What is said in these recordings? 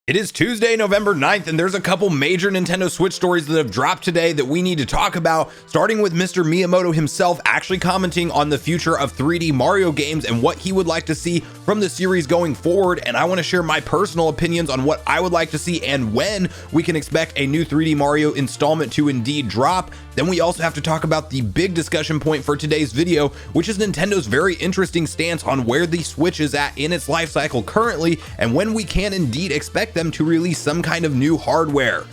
It is Tuesday, November 9th, and there's a couple major Nintendo Switch stories that have dropped today that we need to talk about, starting with Mr. Miyamoto himself actually commenting on the future of 3D Mario games and what he would like to see from the series going forward. And I want to share my personal opinions on what I would like to see and when we can expect a new 3D Mario installment to indeed drop. Then we also have to talk about the big discussion point for today's video, which is Nintendo's very interesting stance on where the Switch is at in its life cycle currently and when we can indeed expect them to release some kind of new hardware.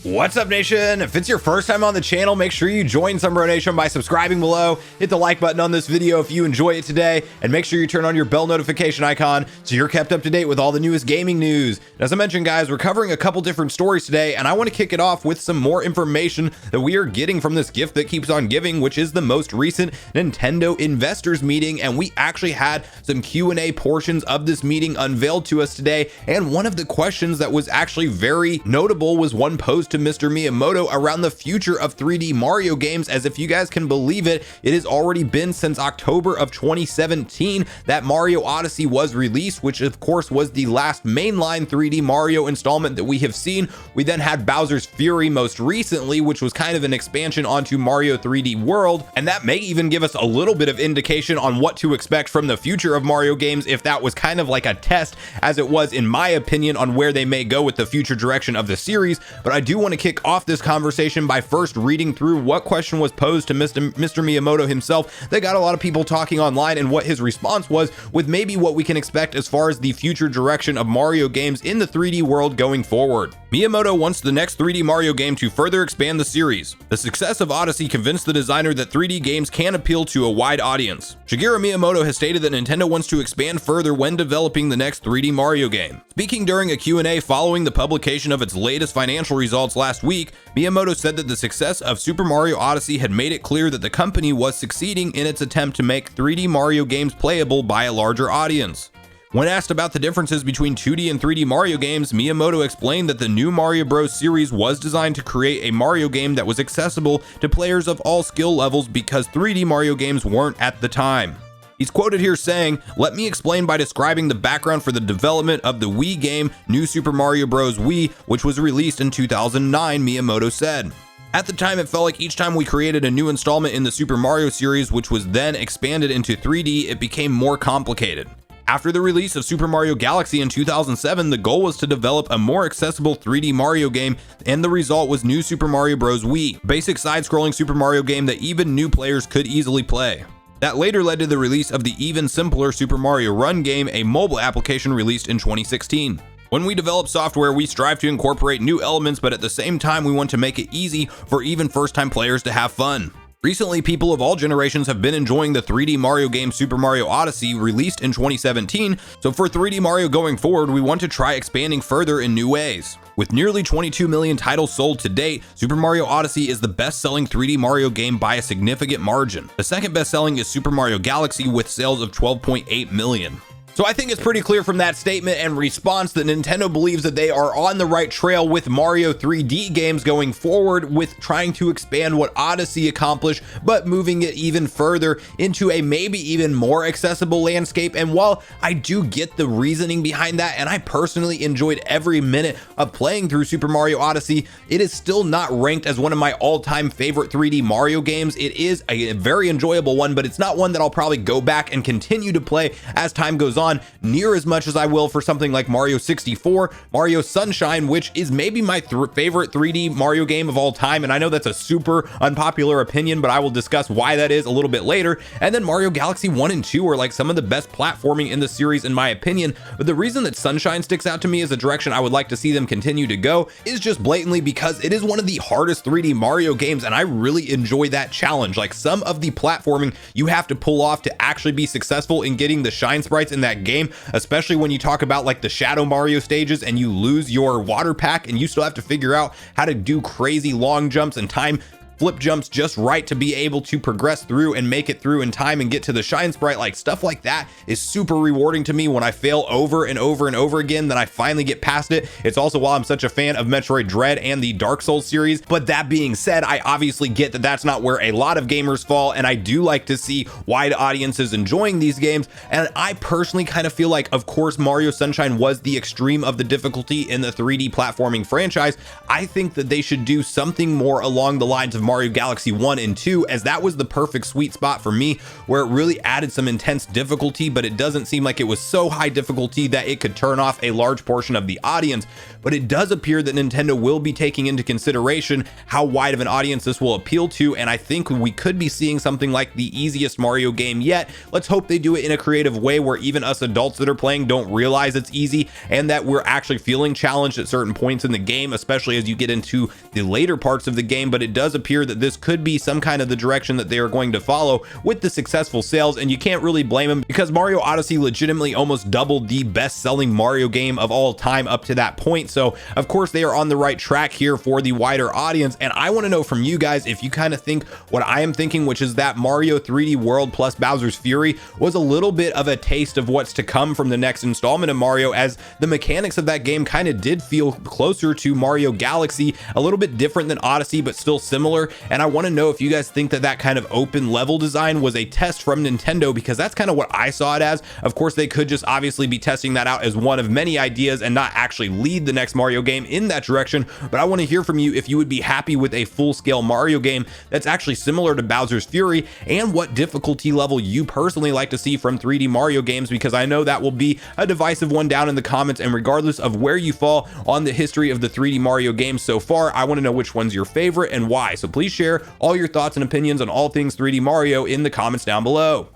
What's up, nation? If it's your first time on the channel, make sure you join Sunbro Nation by subscribing below, hit the like button on this video if you enjoy it today, and make sure you turn on your bell notification icon so you're kept up to date with all the newest gaming news. As I mentioned, guys, we're covering a couple different stories today, and I want to kick it off with some more information that we are getting from this gift that keeps on giving, which is the most recent Nintendo investors meeting. And we actually had some Q&A portions of this meeting unveiled to us today, and one of the questions that was actually very notable was one posed to Mr. Miyamoto around the future of 3D Mario games, as if you guys can believe it, it has already been since October of 2017 that Mario Odyssey was released, which of course was the last mainline 3D Mario installment that we have seen. We then had Bowser's Fury most recently, which was kind of an expansion onto Mario 3D World, and that may even give us a little bit of indication on what to expect from the future of Mario games, if that was kind of like a test, as it was in my opinion, on where they may go with the future direction of the series. But I do want to kick off this conversation by first reading through what question was posed to Mr. Miyamoto himself. They got a lot of people talking online and what his response was, with maybe what we can expect as far as the future direction of Mario games in the 3D world going forward. Miyamoto wants the next 3D Mario game to further expand the series. The success of Odyssey convinced the designer that 3D games can appeal to a wide audience. Shigeru Miyamoto has stated that Nintendo wants to expand further when developing the next 3D Mario game. Speaking during a Q&A following the publication of its latest financial results last week, Miyamoto said that the success of Super Mario Odyssey had made it clear that the company was succeeding in its attempt to make 3D Mario games playable by a larger audience. When asked about the differences between 2D and 3D Mario games, Miyamoto explained that the new Mario Bros. Series was designed to create a Mario game that was accessible to players of all skill levels because 3D Mario games weren't at the time. He's quoted here saying, "Let me explain by describing the background for the development of the Wii game, New Super Mario Bros. Wii, which was released in 2009, Miyamoto said. At the time, it felt like each time we created a new installment in the Super Mario series, which was then expanded into 3D, it became more complicated. After the release of Super Mario Galaxy in 2007, the goal was to develop a more accessible 3D Mario game, and the result was New Super Mario Bros. Wii, a basic side-scrolling Super Mario game that even new players could easily play. That later led to the release of the even simpler Super Mario Run game, a mobile application released in 2016. When we develop software, we strive to incorporate new elements, but at the same time, we want to make it easy for even first-time players to have fun. Recently, people of all generations have been enjoying the 3D Mario game Super Mario Odyssey, released in 2017, so for 3D Mario going forward, we want to try expanding further in new ways. With nearly 22 million titles sold to date, Super Mario Odyssey is the best-selling 3D Mario game by a significant margin. The second best-selling is Super Mario Galaxy with sales of 12.8 million. So I think it's pretty clear from that statement and response that Nintendo believes that they are on the right trail with Mario 3D games going forward, with trying to expand what Odyssey accomplished, but moving it even further into a maybe even more accessible landscape. And while I do get the reasoning behind that, and I personally enjoyed every minute of playing through Super Mario Odyssey, it is still not ranked as one of my all-time favorite 3D Mario games. It is a very enjoyable one, but it's not one that I'll probably go back and continue to play as time goes on near as much as I will for something like Mario 64, Mario Sunshine, which is maybe my favorite 3D Mario game of all time. And I know that's a super unpopular opinion, but I will discuss why that is a little bit later. And then Mario Galaxy 1 and 2 are like some of the best platforming in the series in my opinion. But the reason that Sunshine sticks out to me as a direction I would like to see them continue to go is just blatantly because it is one of the hardest 3D Mario games, and I really enjoy that challenge. Like, some of the platforming you have to pull off to actually be successful in getting the shine sprites in that game, especially when you talk about like the Shadow Mario stages and you lose your water pack and you still have to figure out how to do crazy long jumps and time flip jumps just right to be able to progress through and make it through in time and get to the shine sprite. Like, stuff like that is super rewarding to me when I fail over and over and over again, then I finally get past it. It's also why I'm such a fan of Metroid Dread and the Dark Souls series. But that being said, I obviously get that that's not where a lot of gamers fall, and I do like to see wide audiences enjoying these games. And I personally kind of feel like, of course, Mario Sunshine was the extreme of the difficulty in the 3D platforming franchise. I think that they should do something more along the lines of Mario Galaxy 1 and 2, as that was the perfect sweet spot for me, where it really added some intense difficulty, but it doesn't seem like it was so high difficulty that it could turn off a large portion of the audience. But it does appear that Nintendo will be taking into consideration how wide of an audience this will appeal to, and I think we could be seeing something like the easiest Mario game yet. Let's hope they do it in a creative way where even us adults that are playing don't realize it's easy, and that we're actually feeling challenged at certain points in the game, especially as you get into the later parts of the game. But it does appear that this could be some kind of the direction that they are going to follow with the successful sales, and you can't really blame them, because Mario Odyssey legitimately almost doubled the best-selling Mario game of all time up to that point. So of course they are on the right track here for the wider audience, and I want to know from you guys if you kind of think what I am thinking, which is that Mario 3D World plus Bowser's Fury was a little bit of a taste of what's to come from the next installment of Mario, as the mechanics of that game kind of did feel closer to Mario Galaxy, a little bit different than Odyssey but still similar. And I want to know if you guys think that that kind of open level design was a test from Nintendo, because that's kind of what I saw it as. Of course they could just obviously be testing that out as one of many ideas and not actually lead the next Mario game in that direction. But I want to hear from you if you would be happy with a full-scale Mario game that's actually similar to Bowser's Fury, and what difficulty level you personally like to see from 3D Mario games, because I know that will be a divisive one down in the comments. And regardless of where you fall on the history of the 3D Mario games so far, I want to know which one's your favorite and why. So please share all your thoughts and opinions on all things 3D Mario in the comments down below.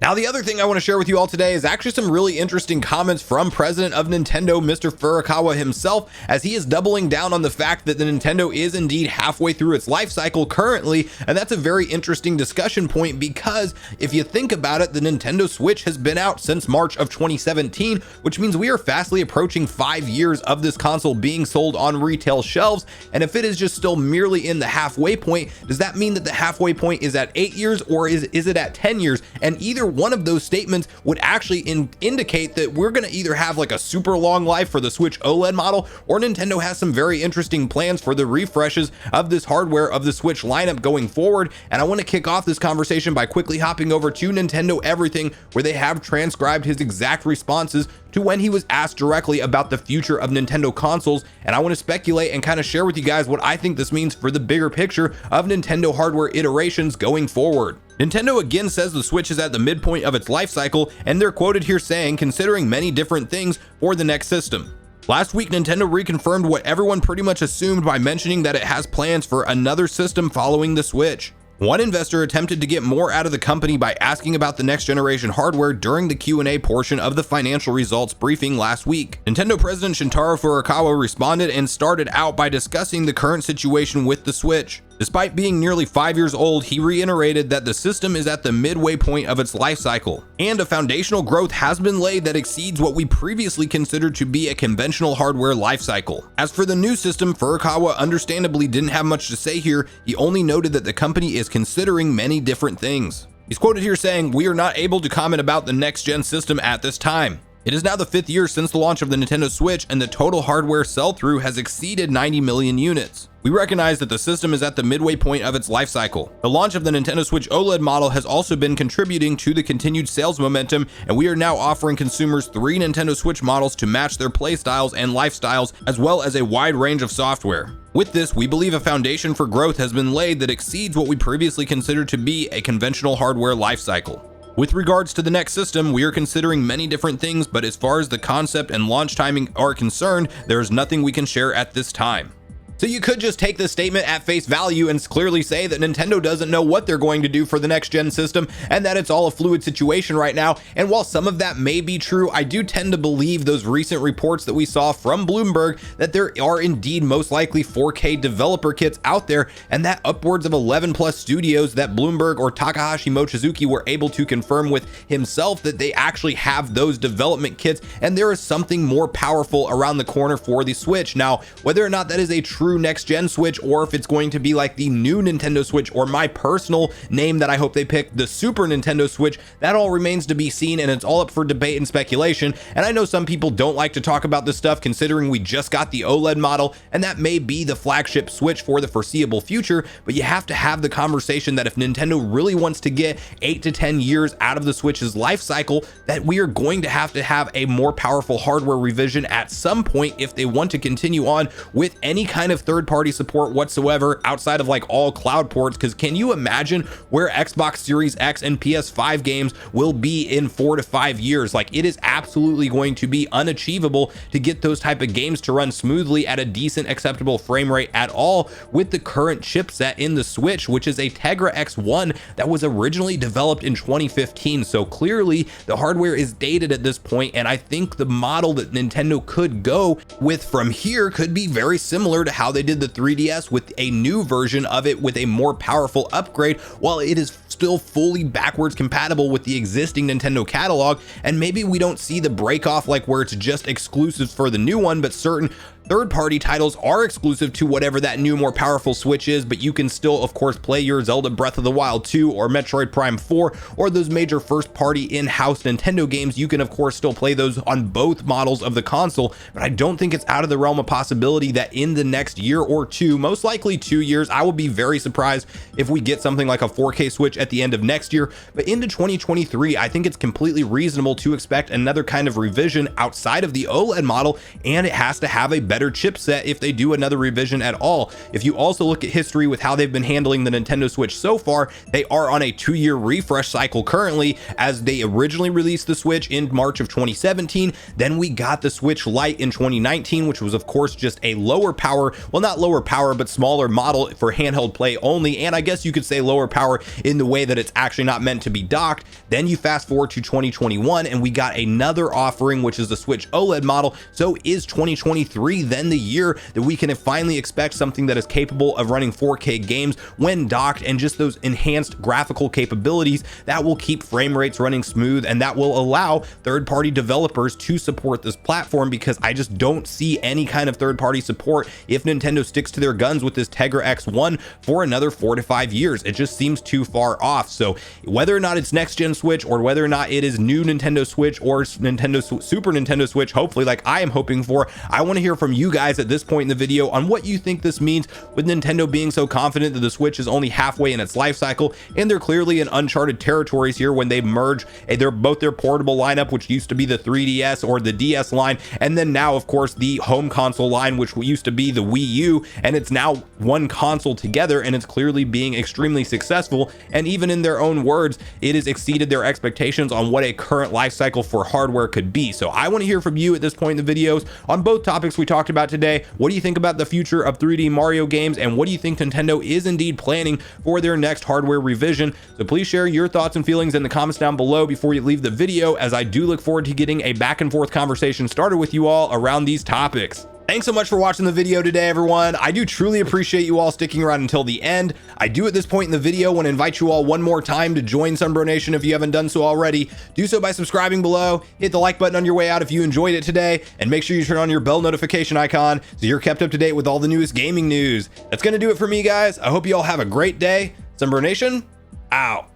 Now, the other thing I want to share with you all today is actually some really interesting comments from President of Nintendo, Mr. Furukawa himself, as he is doubling down on the fact that the Nintendo is indeed halfway through its life cycle currently. And that's a very interesting discussion point, because if you think about it, the Nintendo Switch has been out since March of 2017, which means we are fastly approaching 5 years of this console being sold on retail shelves. And if it is just still merely in the halfway point, does that mean that the halfway point is at 8 years, or is it at 10 years? And either one of those statements would actually indicate that we're going to either have like a super long life for the Switch OLED model, or Nintendo has some very interesting plans for the refreshes of this hardware of the Switch lineup going forward. And I want to kick off this conversation by quickly hopping over to Nintendo Everything, where they have transcribed his exact responses to when he was asked directly about the future of Nintendo consoles. And I want to speculate and kind of share with you guys what I think this means for the bigger picture of Nintendo hardware iterations going forward. Nintendo again says the Switch is at the midpoint of its life cycle, and they're quoted here saying, considering many different things for the next system. Last week, Nintendo reconfirmed what everyone pretty much assumed by mentioning that it has plans for another system following the Switch. One investor attempted to get more out of the company by asking about the next generation hardware during the Q&A portion of the financial results briefing last week. Nintendo President Shintaro Furukawa responded and started out by discussing the current situation with the Switch. Despite being nearly 5 years old, he reiterated that the system is at the midway point of its life cycle, and a foundational growth has been laid that exceeds what we previously considered to be a conventional hardware life cycle. As for the new system, Furukawa understandably didn't have much to say here. He only noted that the company is considering many different things. He's quoted here saying, "We are not able to comment about the next gen system at this time. It is now the 5th year since the launch of the Nintendo Switch, and the total hardware sell-through has exceeded 90 million units. We recognize that the system is at the midway point of its life cycle. The launch of the Nintendo Switch OLED model has also been contributing to the continued sales momentum, and we are now offering consumers 3 Nintendo Switch models to match their playstyles and lifestyles, as well as a wide range of software. With this, we believe a foundation for growth has been laid that exceeds what we previously considered to be a conventional hardware life cycle. With regards to the next system, we are considering many different things, but as far as the concept and launch timing are concerned, there is nothing we can share at this time." So you could just take this statement at face value and clearly say that Nintendo doesn't know what they're going to do for the next gen system, and that it's all a fluid situation right now. And while some of that may be true, I do tend to believe those recent reports that we saw from Bloomberg that there are indeed most likely 4K developer kits out there, and that upwards of 11 plus studios that Bloomberg or Takahashi Mochizuki were able to confirm with himself that they actually have those development kits, and there is something more powerful around the corner for the Switch. Now, whether or not that is a true true next gen Switch, or if it's going to be like the new Nintendo Switch, or my personal name that I hope they pick, the Super Nintendo Switch. That all remains to be seen, and it's all up for debate and speculation. And I know some people don't like to talk about this stuff, considering we just got the OLED model, and that may be the flagship Switch for the foreseeable future. But you have to have the conversation that if Nintendo really wants to get 8 to 10 years out of the Switch's life cycle, that we are going to have a more powerful hardware revision at some point if they want to continue on with any kind of third-party support whatsoever outside of like all cloud ports. Because can you imagine where Xbox Series X and PS5 games will be in 4 to 5 years? Like, it is absolutely going to be unachievable to get those type of games to run smoothly at a decent acceptable frame rate at all with the current chipset in the Switch, which is a Tegra X1 that was originally developed in 2015. So clearly the hardware is dated at this point, and I think the model that Nintendo could go with from here could be very similar to how they did the 3DS, with a new version of it with a more powerful upgrade, while it is still fully backwards compatible with the existing Nintendo catalog. And maybe we don't see the break off like where it's just exclusives for the new one, but certain third-party titles are exclusive to whatever that new more powerful Switch is, but you can still of course play your Zelda Breath of the Wild 2 or Metroid Prime 4 or those major first-party in-house Nintendo games. You can of course still play those on both models of the console. But I don't think it's out of the realm of possibility that in the next year or two, most likely 2 years, I will be very surprised if we get something like a 4K Switch at the end of next year. But into 2023, I think it's completely reasonable to expect another kind of revision outside of the OLED model, and it has to have a better chipset if they do another revision at all. If you also look at history with how they've been handling the Nintendo Switch so far, they are on a 2-year refresh cycle currently, as they originally released the Switch in March of 2017. Then we got the Switch Lite in 2019, which was of course just a lower power, well, not lower power, but smaller model for handheld play only. And I guess you could say lower power in the way that it's actually not meant to be docked. Then you fast forward to 2021 and we got another offering, which is the Switch OLED model. So is 2023 then the year that we can finally expect something that is capable of running 4K games when docked, and just those enhanced graphical capabilities that will keep frame rates running smooth, and that will allow third-party developers to support this platform? Because I just don't see any kind of third-party support if Nintendo sticks to their guns with this Tegra X1 for another 4 to 5 years. It just seems too far off. So whether or not it's next gen Switch, or whether or not it is new Nintendo Switch or Super Nintendo Switch, hopefully, like I am hoping for, I want to hear from you guys at this point in the video on what you think this means, with Nintendo being so confident that the Switch is only halfway in its life cycle, and they're clearly in uncharted territories here when they merge their portable lineup, which used to be the 3DS or the DS line, and then now of course the home console line, which used to be the Wii U, and it's now one console together, and it's clearly being extremely successful. And even in their own words, it has exceeded their expectations on what a current life cycle for hardware could be. So I want to hear from you at this point in the videos on both topics we talked about today. What do you think about the future of 3D Mario games, and what do you think Nintendo is indeed planning for their next hardware revision? So please share your thoughts and feelings in the comments down below before you leave the video, as I do look forward to getting a back and forth conversation started with you all around these topics. Thanks so much for watching the video today, everyone. I do truly appreciate you all sticking around until the end. I do at this point in the video want to invite you all one more time to join Sunbro Nation if you haven't done so already. Do so by subscribing below, hit the like button on your way out if you enjoyed it today, and make sure you turn on your bell notification icon so you're kept up to date with all the newest gaming news. That's going to do it for me, guys. I hope you all have a great day. Sunbro Nation, out.